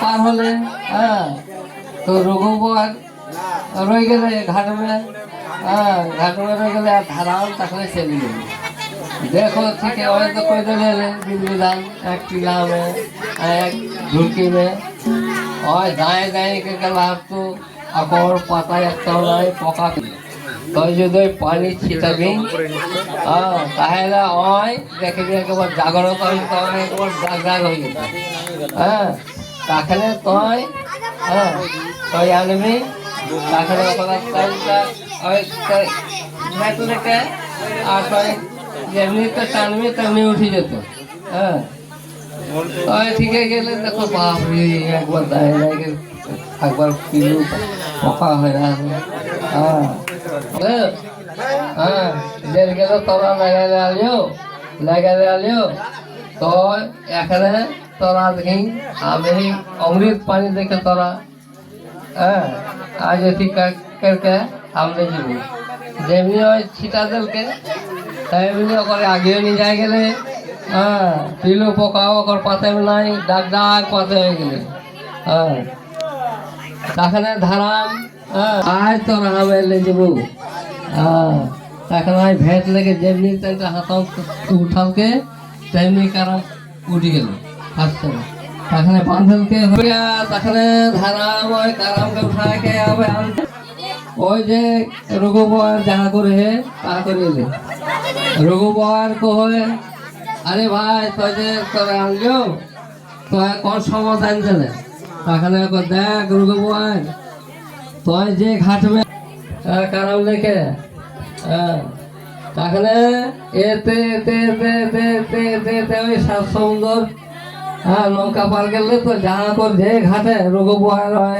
পার হলে হ্যাঁ তো রঘুবর রয়ে গেলে ঘাটবে ঘাটবে রয়ে গেলে আর ধারাও তাহলে চলে গেলে देखो ठीक है और तो कोई तो ले ले बिल्कुल एक किला में एक झुड़की में और दाएं दाएं के गलाव तो अकोर पता एक तो नहीं पका तो जो दो पानी छिटा भी ताहेला और देखे दिया के बाद जागरण तो एक बार जाग जाग हो गया ताकने तो तो यानी भी ताकने अपना और मैं तो लेके आठ যেমনি তো টানবে তেমনি উঠে যেত ঠিক আছে গেলে দেখো বাপরে একবার দায় লাগে একবার পিলু পকা হয়ে আছে দেড় গেল তোরা লাগালে আলিও তো এখানে তোরা দেখি আমি অমৃত পানি দেখে তোরা আজ ঠিক করকে আমলে যাবো যেমনি ওই ছিটা দেলকে তাই বলে ওকে আগেও নিয়ে যায় গেলে পিলু পোকা ওকর পাতে নাই ডাক ডাক পাতে হয়ে গেলে তাখানে ধারাম আজ তো রাহাম এলে যাবো তাখানে আজ ভেট লেগে যেমনি হাতাও উঠালকে তেমনি কারাম উঠে গেল আসছে না তাখানে বাঁধলকে তাখানে ধারাম ওই কারামকে উঠাকে আবে আনতে ওই যে রঘুবর যাহা করে তা করে এলে রঘুবর কহে আরে ভাই তুই যে তোরা আনলো তো কোন সমাধান জানে তাখানে দেখ রঘুবর তুই যে ঘাটবে কারাম লেখে তাখানে এতে এতে এতে এতে এতে এতে এতে ওই সাত সমুদ্র নৌকা পার গেলে তো যাহা কর যে ঘাটে রঘুবর হয়